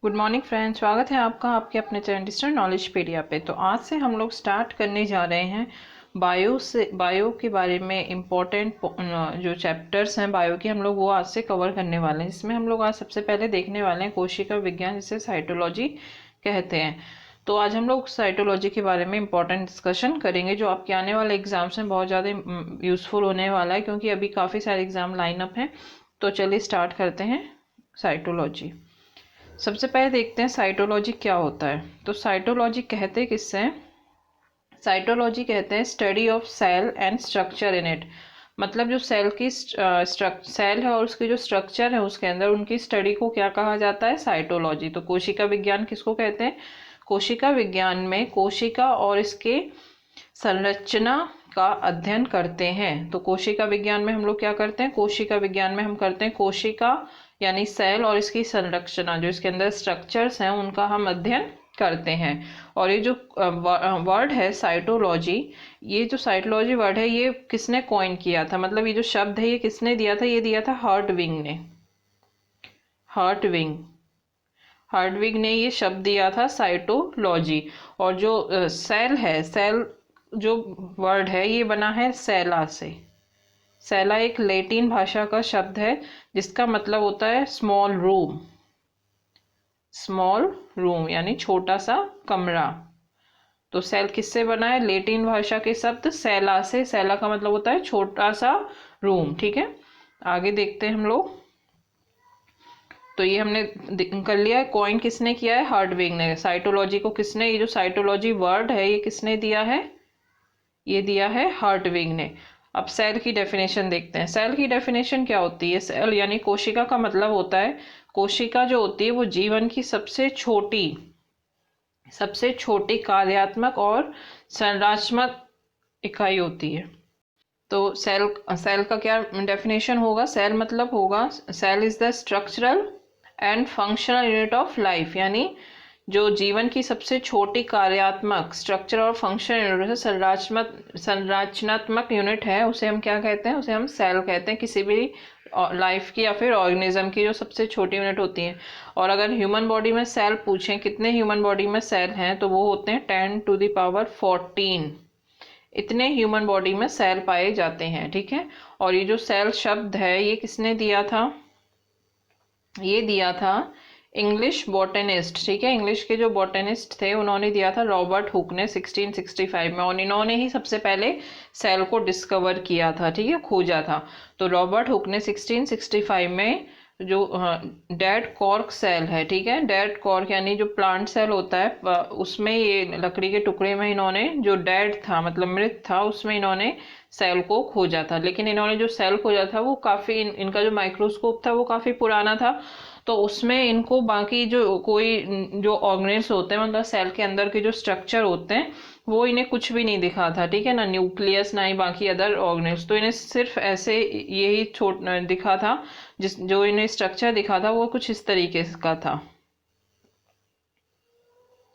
Good morning friends, स्वागत है आपका आपके अपने चैनल डिजिटल नॉलेजपीडिया पे। तो आज से हम लोग स्टार्ट करने जा रहे हैं बायो के बारे में इम्पोर्टेंट जो चैप्टर्स हैं बायो के, हम लोग वो आज से कवर करने वाले हैं। जिसमें हम लोग आज सबसे पहले देखने वाले हैं कोशिका विज्ञान, जिसे साइटोलॉजी कहते हैं। तो आज हम लोग साइटोलॉजी के बारे में इम्पोर्टेंट डिस्कशन करेंगे, जो आपके आने वाले एग्जाम्स में बहुत ज़्यादा यूज़फुल होने वाला है, क्योंकि अभी काफ़ी सारे एग्जाम लाइन अप हैं। तो चलिए स्टार्ट करते हैं साइटोलॉजी। सबसे पहले देखते हैं साइटोलॉजी क्या होता है। तो साइटोलॉजी कहते किससे हैं? साइटोलॉजी कहते हैं study of cell and structure in it. मतलब जो सेल की सेल है और उसकी जो स्ट्रक्चर है उसके अंदर, उनकी स्टडी को क्या कहा जाता है? साइटोलॉजी। तो कोशिका विज्ञान किसको कहते हैं? कोशिका विज्ञान में कोशिका और इसके संरचना का अध्ययन करते हैं। तो कोशिका विज्ञान में हम लोग क्या करते हैं? कोशिका विज्ञान में हम करते हैं कोशिका यानी सेल और इसकी संरचना, जो इसके अंदर स्ट्रक्चर्स हैं, उनका हम अध्ययन करते हैं। और ये जो वर्ड है साइटोलॉजी, ये जो साइटोलॉजी वर्ड है, ये किसने कॉइन किया था? मतलब ये जो शब्द है ये किसने दिया था? ये दिया था हर्टविग ने। हर्टविग ने ये शब्द दिया था साइटोलॉजी। और जो सेल है, सेल जो वर्ड है ये बना है सेला से। सेला एक लैटिन भाषा का शब्द है जिसका मतलब होता है स्मॉल रूम। स्मॉल रूम यानी छोटा सा कमरा। तो सेल किससे बना है? लैटिन भाषा के शब्द सेला से। सेला का मतलब होता है छोटा सा रूम। ठीक है, आगे देखते हैं हम लोग। तो ये हमने कर लिया है। कॉइन किसने किया है? हर्टविग ने। साइटोलॉजी को किसने, ये जो साइटोलॉजी वर्ड है ये किसने दिया है? ये दिया है हर्टविग ने। अब सेल की डेफिनेशन देखते हैं। सेल की डेफिनेशन क्या होती है? सेल यानी कोशिका का मतलब होता है, कोशिका जो होती है वो जीवन की सबसे छोटी कार्यात्मक और संरचनात्मक इकाई होती है। तो सेल का क्या डेफिनेशन होगा? सेल मतलब होगा, cell is the structural and functional unit of life. यानी जो जीवन की सबसे छोटी कार्यात्मक, स्ट्रक्चर और फंक्शन यूनिट है, संरचनात्मक यूनिट है, उसे हम क्या कहते हैं? उसे हम सेल कहते हैं। किसी भी लाइफ की या फिर ऑर्गेनिज्म की जो सबसे छोटी यूनिट होती है। और अगर ह्यूमन बॉडी में सेल पूछें कितने ह्यूमन बॉडी में सेल हैं, तो वो होते हैं 10⁻14। इतने ह्यूमन बॉडी में सेल पाए जाते हैं। ठीक है, और ये जो सेल शब्द है ये किसने दिया था? ये दिया था इंग्लिश बॉटनिस्ट। ठीक है, इंग्लिश के जो बॉटनिस्ट थे उन्होंने दिया था रॉबर्ट हुक ने 1665 में। और इन्होंने ही सबसे पहले सेल को डिस्कवर किया था। ठीक है, खोजा था। तो रॉबर्ट हुक ने 1665 में जो डेड कॉर्क सेल है, ठीक है, डेड कॉर्क यानी जो प्लांट सेल होता है, उसमें ये लकड़ी के टुकड़े में इन्होंने जो डेड था मतलब मृत था, उसमें इन्होंने सेल को खोजा था। लेकिन इन्होंने जो सेल खोजा था वो काफ़ी इनका जो माइक्रोस्कोप था वो काफ़ी पुराना था। तो उसमें इनको बाकी जो कोई जो ऑर्गेनेल्स होते हैं, मतलब सेल के अंदर के जो स्ट्रक्चर होते हैं, वो इन्हें कुछ भी नहीं दिखा था। ठीक है ना, न्यूक्लियस ना ही बाकी अदर ऑर्गेनेल्स। तो इन्हें सिर्फ ऐसे यही दिखा था, जो इन्हें स्ट्रक्चर दिखा था वो कुछ इस तरीके का था।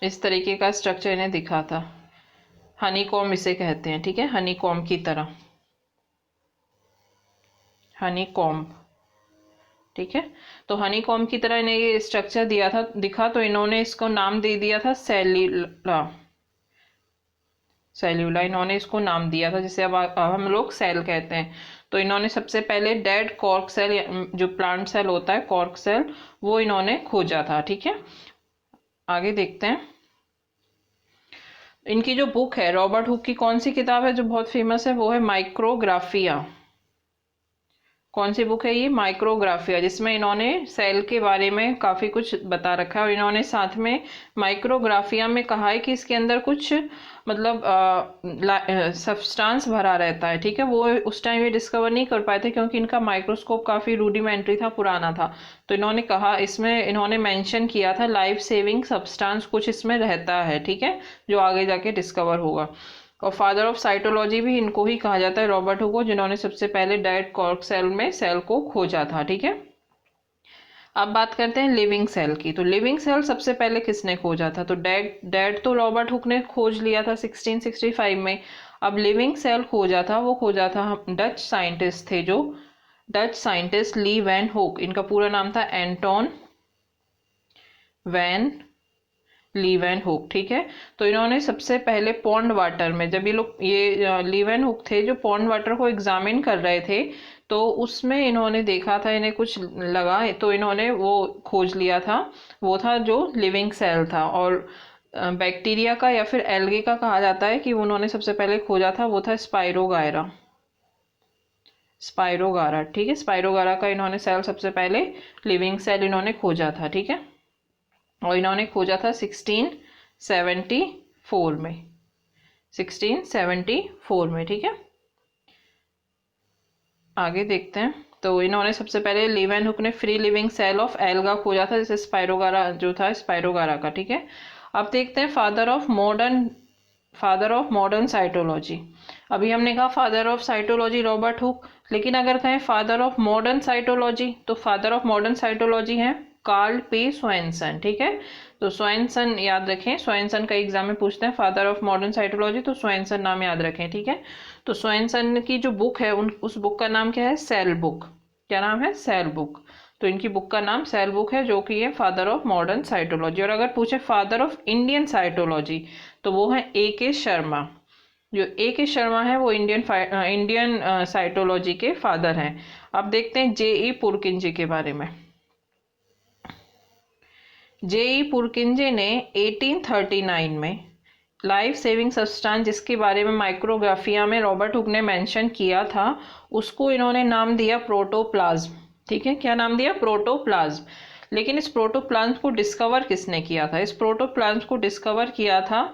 इस तरीके का स्ट्रक्चर इन्हें दिखा था। हनीकॉम्ब इसे कहते हैं। ठीक है, हनीकॉम्ब की तरह, हनीकॉम्ब। ठीक है, तो हनीकॉम्ब की तरह इन्हें ये स्ट्रक्चर दिखा, तो इन्होंने इसको नाम दे दिया था सेल्यूला। इन्होंने इसको नाम दिया था, जिसे अब हम लोग सेल कहते हैं। तो इन्होंने सबसे पहले डेड कॉर्क सेल, जो प्लांट सेल होता है कॉर्क सेल, वो इन्होंने खोजा था। ठीक है, आगे देखते हैं। इनकी जो बुक है, रॉबर्ट हुक की कौन सी किताब है जो बहुत फेमस है? वो है माइक्रोग्राफिया। कौन सी बुक है ये? माइक्रोग्राफिया, जिसमें इन्होंने सेल के बारे में काफ़ी कुछ बता रखा है। और इन्होंने साथ में माइक्रोग्राफिया में कहा है कि इसके अंदर कुछ मतलब सब्सटेंस भरा रहता है। ठीक है, वो उस टाइम ये डिस्कवर नहीं कर पाए थे, क्योंकि इनका माइक्रोस्कोप काफ़ी रूडिमेंट्री था, पुराना था। तो इन्होंने कहा, इसमें इन्होंने मेंशन किया था लाइफ सेविंग सब्सटेंस कुछ इसमें रहता है। ठीक है, जो आगे जाके डिस्कवर होगा। और फादर ऑफ साइटोलॉजी भी इनको ही कहा जाता है, रॉबर्ट हुक को, जिन्होंने सबसे पहले डेड कॉर्क सेल में सेल को खोजा था। ठीक है, अब बात करते हैं लिविंग सेल की। तो लिविंग सेल सबसे पहले किसने खोजा था? तो डेड तो रॉबर्ट हुक ने खोज लिया था 1665 में। अब लिविंग सेल खोजा था, वो खोजा था डच साइंटिस्ट थे, जो डच साइंटिस्ट ली वैन हुक। इनका पूरा नाम था एंटोन वैन लीवेनहुक, ठीक है। तो इन्होंने सबसे पहले पॉन्ड वाटर में, जब ये लोग ये लीवेनहुक थे जो पॉन्ड वाटर को एग्जामिन कर रहे थे, तो उसमें इन्होंने देखा था, इन्हें कुछ लगा तो इन्होंने वो खोज लिया था, वो था जो लिविंग सेल था। और बैक्टीरिया का या फिर एल्गे का कहा जाता है कि उन्होंने सबसे पहले खोजा था, वो था स्पाइरोगायरा, स्पाइरोगारा, ठीक है। स्पाइरोगारा का इन्होंने सेल सबसे पहले लिविंग सेल इन्होंने खोजा था, ठीक है। और इन्होंने खोजा था 1674 में, 1674 में, ठीक है। आगे देखते हैं। तो इन्होंने सबसे पहले लीवेनहुक ने free living cell of alga खोजा था, जैसे स्पाइरोगारा जो था स्पाइरोगारा का, ठीक है। अब देखते हैं फादर ऑफ मॉडर्न साइटोलॉजी। अभी हमने कहा father of cytology Robert Hooke, लेकिन अगर कहें फादर ऑफ मॉडर्न साइटोलॉजी, तो फादर ऑफ मॉडर्न साइटोलॉजी है कार्ल पी स्वैनसन, ठीक है। तो स्वैनसन याद रखें, स्वैनसन का एग्जाम में पूछते हैं फादर ऑफ मॉडर्न साइटोलॉजी, तो स्वैनसन नाम याद रखें, ठीक है। तो स्वैनसन की जो बुक है उस बुक का नाम क्या है, सेल बुक। क्या नाम है, सेल बुक। तो इनकी बुक का नाम सेल बुक है, जो कि है फादर ऑफ मॉडर्न साइटोलॉजी। और अगर पूछे फादर ऑफ इंडियन साइटोलॉजी, तो वो है A.K. शर्मा। जो A.K. शर्मा है वो इंडियन साइटोलॉजी के फादर हैं। अब देखते हैं J.E. पुरकिंजे के बारे में। J.E. पुरकिंजे ने 1839 में लाइफ सेविंग सब्सटेंस, जिसके बारे में माइक्रोग्राफिया में रॉबर्ट हुक ने मेंशन किया था, उसको इन्होंने नाम दिया प्रोटोप्लाज्म, ठीक है। क्या नाम दिया, प्रोटोप्लाज्म। लेकिन इस प्रोटोप्लाज्म को डिस्कवर किसने किया था, इस प्रोटोप्लाज्म को डिस्कवर किया था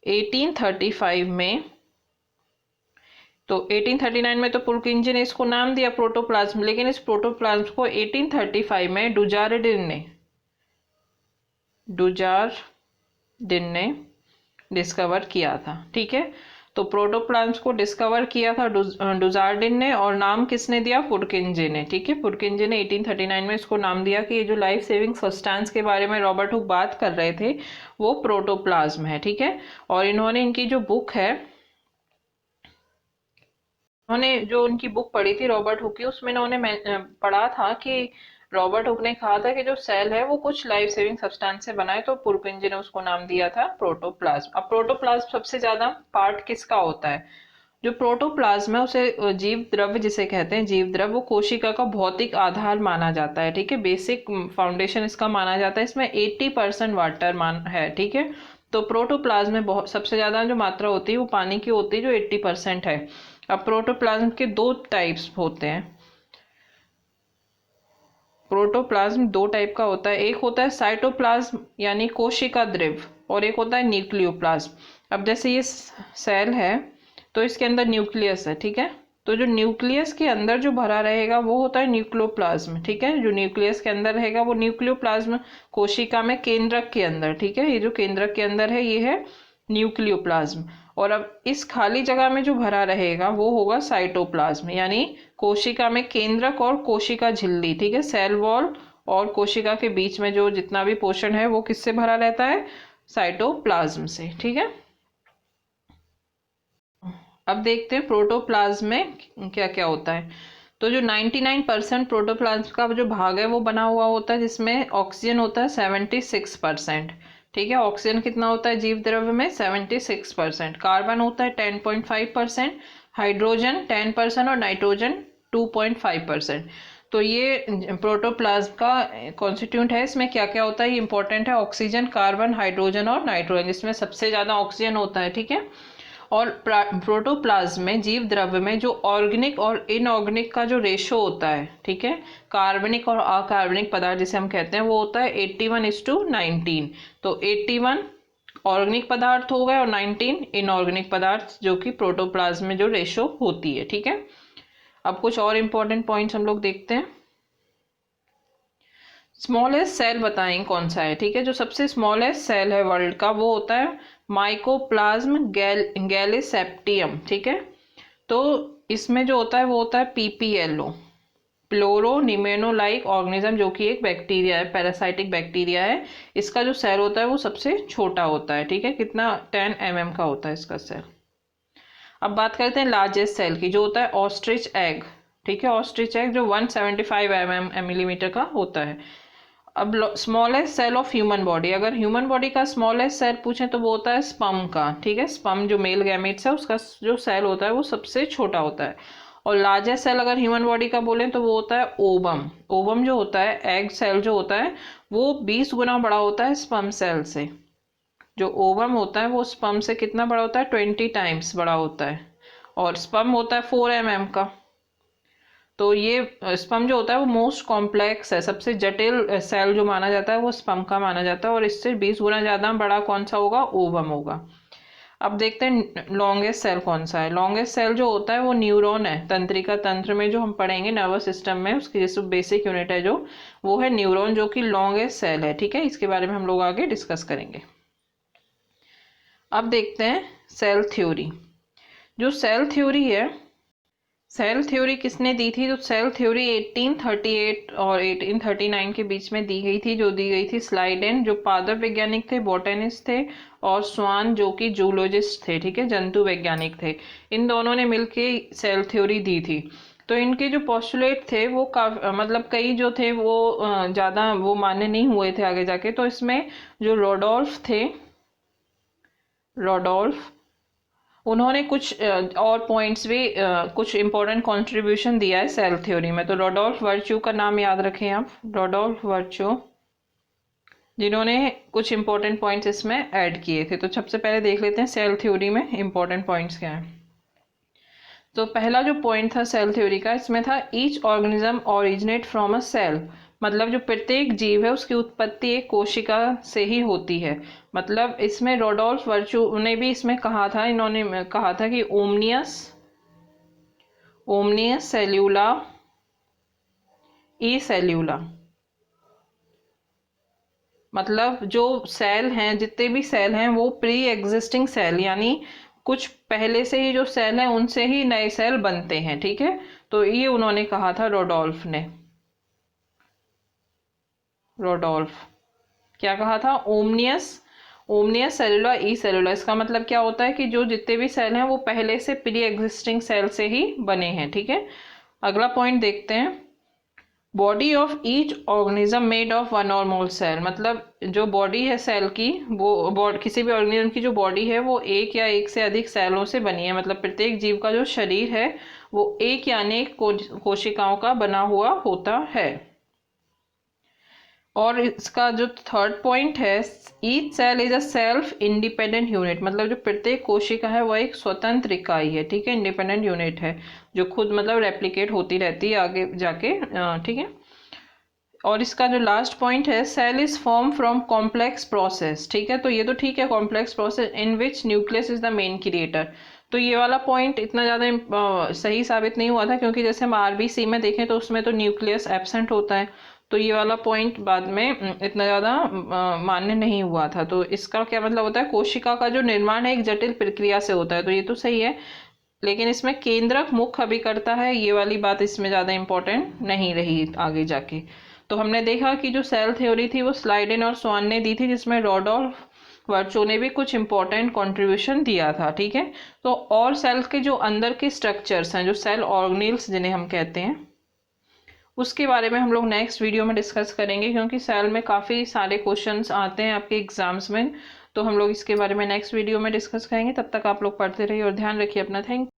1835 में। तो 1839 में तो पुरकिंजे ने इसको नाम दिया प्रोटोप्लाज्म, लेकिन इस प्रोटोप्लाज्म को 1835 में डुजारडिन ने डिस्कवर किया था, ठीक है। तो प्रोटोप्लाज्म को डिस्कवर किया था डुजार्डिन ने, और नाम किसने दिया, पुरकिंजे ने, ठीक है। पुरकिंजे ने 1839 में इसको नाम दिया कि ये जो लाइफ सेविंग सब्सटेंस के बारे में रॉबर्ट हुक बात कर रहे थे वो प्रोटोप्लाज्म है, ठीक है। और इन्होंने इनकी जो बुक है, उन्होंने जो उनकी बुक पढ़ी थी रॉबर्ट हुक की, उसमें इन्होंने पढ़ा था कि रॉबर्ट हुक ने कहा था कि जो सेल है वो कुछ लाइफ सेविंग सब्सटेंस से बना है, तो पुरकिंजे ने उसको नाम दिया था प्रोटोप्लाज्म। अब प्रोटोप्लाज्म सबसे ज्यादा पार्ट किसका होता है, जो प्रोटोप्लाज्म है उसे जीव द्रव्य जिसे कहते हैं, जीव द्रव्य, वो कोशिका का भौतिक आधार माना जाता है, ठीक है। बेसिक फाउंडेशन इसका माना जाता है। इसमें 80% वाटर है, ठीक है। तो प्रोटोप्लाज्म में बहुत सबसे ज्यादा जो मात्रा होती है वो पानी की होती है, जो 80% है। अब प्रोटोप्लाज्म के दो टाइप्स होते हैं। प्रोटोप्लाज्म दो टाइप का होता है, एक होता है साइटोप्लाज्म यानी कोशिका द्रव्य, और एक होता है न्यूक्लियोप्लाज्म। अब जैसे ये सेल है तो इसके अंदर न्यूक्लियस है, ठीक है। तो जो न्यूक्लियस के अंदर जो भरा रहेगा वो होता है न्यूक्लियोप्लाज्म, ठीक है। जो न्यूक्लियस के अंदर रहेगा वो न्यूक्लियोप्लाज्म, कोशिका में केंद्रक के अंदर, ठीक है। ये जो केंद्रक के अंदर है ये है न्यूक्लियोप्लाज्म। और अब इस खाली जगह में जो भरा रहेगा वो होगा साइटोप्लाज्म, यानी कोशिका में केंद्रक और कोशिका झिल्ली, ठीक है। सेल वॉल और कोशिका के बीच में जो जितना भी पोर्शन है वो किससे भरा रहता है, साइटोप्लाज्म से, ठीक है। अब देखते हैं प्रोटोप्लाज्म में क्या क्या होता है। तो जो 99% प्रोटोप्लाज्म का जो भाग है वो बना हुआ होता है, जिसमें ऑक्सीजन होता है 76%, ठीक है। ऑक्सीजन कितना होता है जीव द्रव्य में, 76%। कार्बन होता है 10.5%, हाइड्रोजन 10% और नाइट्रोजन 2.5%। तो ये प्रोटोप्लाज्म का कॉन्स्टिट्यूंट है। इसमें क्या क्या होता है ये इंपॉर्टेंट है, ऑक्सीजन, कार्बन, हाइड्रोजन और नाइट्रोजन, जिसमें सबसे ज्यादा ऑक्सीजन होता है, ठीक है। और प्रोटोप्लाज्म में जीव द्रव्य में जो ऑर्गेनिक और इनऑर्गेनिक का जो रेशो होता है, ठीक है, कार्बनिक और अकार्बनिक पदार्थ जिसे हम कहते हैं, वो होता है 81:19। तो 81 ऑर्गेनिक पदार्थ हो गए और 19 इनऑर्गेनिक पदार्थ, जो कि प्रोटोप्लाज्म में जो रेशो होती है, ठीक है। अब कुछ और इंपॉर्टेंट पॉइंट्स हम लोग देखते हैं। स्मॉलेस्ट सेल बताएं कौन सा है, ठीक है। जो सबसे स्मॉलेस्ट सेल है वर्ल्ड का वो होता है माइकोप्लाज्म गैलिसेप्टियम, ठीक है। तो इसमें जो होता है वो होता है PPLO, प्लोरो निमेनोलाइक ऑर्गेनिज्म, जो कि एक बैक्टीरिया है, पैरासाइटिक बैक्टीरिया है। इसका जो सेल होता है वो सबसे छोटा होता है, ठीक है। कितना, 10 mm का होता है इसका सेल। अब बात करते हैं लार्जेस्ट सेल की, जो होता है ऑस्ट्रिच एग, ठीक है। ऑस्ट्रिच एग जो 175 मिलीमीटर का होता है। अब smallest cell of human body, अगर ह्यूमन बॉडी का स्मॉलेस्ट सेल पूछें तो वो होता है स्पर्म का, ठीक है। स्पर्म जो मेल गैमेट्स है उसका जो सेल होता है वो सबसे छोटा होता है। और लार्जेस्ट सेल अगर ह्यूमन बॉडी का बोलें तो वो होता है ओवम। ओवम जो होता है, एग सेल जो होता है, वो 20 गुना बड़ा होता है स्पर्म सेल से। जो ओवम होता है वो स्पर्म से कितना बड़ा होता है, 20 टाइम्स बड़ा होता है। और स्पर्म होता है 4 mm का। तो ये स्पर्म जो होता है वो मोस्ट कॉम्प्लेक्स है, सबसे जटिल सेल जो माना जाता है वो स्पर्म का माना जाता है। और इससे 20 गुना ज़्यादा बड़ा कौन सा होगा, ओवम होगा। अब देखते हैं लॉन्गेस्ट सेल कौन सा है। लॉन्गेस्ट सेल जो होता है वो न्यूरॉन है। तंत्रिका तंत्र में जो हम पढ़ेंगे नर्वस सिस्टम में, उसकी जैसे बेसिक यूनिट है जो, वो है न्यूरॉन, जो कि लॉन्गेस्ट सेल है, ठीक है। इसके बारे में हम लोग आगे डिस्कस करेंगे। अब देखते हैं सेल थ्योरी। जो सेल थ्योरी है, सेल थ्योरी किसने दी थी, तो सेल थ्योरी 1838 और 1839 के बीच में दी गई थी। जो दी गई थी स्लाइडेन, जो पादप वैज्ञानिक थे, बॉटनिस्ट थे, और स्वान जो कि जूलॉजिस्ट थे, ठीक है, जंतु वैज्ञानिक थे। इन दोनों ने मिलके सेल थ्योरी दी थी। तो इनके जो पोस्टुलेट थे वो मतलब कई जो थे वो ज़्यादा वो मान्य नहीं हुए थे आगे जाके। तो इसमें जो रोडोल्फ थे, रोडोल्फ, उन्होंने कुछ और पॉइंट्स भी कुछ इंपॉर्टेंट कंट्रीब्यूशन दिया है सेल थ्योरी में। तो रोडोल्फ वर्च्यू का नाम याद रखें आप, रोडोल्फ वर्च्यू, जिन्होंने कुछ इंपॉर्टेंट पॉइंट्स इसमें ऐड किए थे। तो सबसे पहले देख लेते हैं सेल थ्योरी में इंपॉर्टेंट पॉइंट्स क्या हैं। तो पहला जो पॉइंट था सेल थ्योरी का, इसमें था each organism originate from a cell. मतलब जो प्रत्येक जीव है उसकी उत्पत्ति एक कोशिका से ही होती है। मतलब इसमें रोडोल्फ वर्च्यू ने भी इसमें कहा था, इन्होंने कहा था कि ओमनियस ओमनियस सेल्यूला ई सेल्यूला, मतलब जो सेल हैं, जितने भी सेल हैं वो प्री एग्जिस्टिंग सेल, यानी कुछ पहले से ही जो सेल हैं उनसे ही नए सेल बनते हैं, ठीक है। तो ये उन्होंने कहा था रोडोल्फ ने। रोडोल्फ क्या कहा था, ओमनियस ओमनियस सेलुला ई सेलुला। इसका मतलब क्या होता है कि जो जितने भी सेल हैं वो पहले से प्री एग्जिस्टिंग सेल से ही बने हैं, ठीक है। अगला पॉइंट देखते हैं, body of each organism made of one और मोर सेल। मतलब जो बॉडी है सेल की, वो किसी भी ऑर्गेनिज्म की जो बॉडी है वो एक या एक से अधिक सेलों से बनी है। मतलब प्रत्येक जीव का जो शरीर है वो एक या अनेक कोशिकाओं का बना हुआ होता है। और इसका जो थर्ड पॉइंट है, each cell is a self independent unit. मतलब जो प्रत्येक कोशिका है वह एक स्वतंत्र इकाई है, ठीक है, इंडिपेंडेंट यूनिट है, जो खुद मतलब रेप्लिकेट होती रहती है आगे जाके, ठीक है। और इसका जो लास्ट पॉइंट है, cell is form from complex process, ठीक है। तो ये तो ठीक है, complex process in which nucleus is the main creator. तो ये वाला पॉइंट इतना ज़्यादा सही साबित नहीं हुआ था, क्योंकि जैसे हम आरबीसी में देखें तो उसमें तो न्यूक्लियस एब्सेंट होता है। तो ये वाला पॉइंट बाद में इतना ज़्यादा मान्य नहीं हुआ था। तो इसका क्या मतलब होता है, कोशिका का जो निर्माण है एक जटिल प्रक्रिया से होता है, तो ये तो सही है। लेकिन इसमें केंद्रक मुख्य अभिकर्ता है, ये वाली बात इसमें ज़्यादा इंपॉर्टेंट नहीं रही आगे जाके। तो हमने देखा कि जो सेल थ्योरी थी वो स्लाइडेन और स्वान ने दी थी, जिसमें रोडोल्फ वर्चो ने भी कुछ इंपॉर्टेंट कंट्रीब्यूशन दिया था, ठीक है। तो और सेल के जो अंदर के स्ट्रक्चर्स हैं, जो सेल ऑर्गेनेल्स जिन्हें हम कहते हैं, उसके बारे में हम लोग नेक्स्ट वीडियो में डिस्कस करेंगे, क्योंकि सेल में काफ़ी सारे क्वेश्चंस आते हैं आपके एग्जाम्स में। तो हम लोग इसके बारे में नेक्स्ट वीडियो में डिस्कस करेंगे। तब तक आप लोग पढ़ते रहिए और ध्यान रखिए अपना। थैंक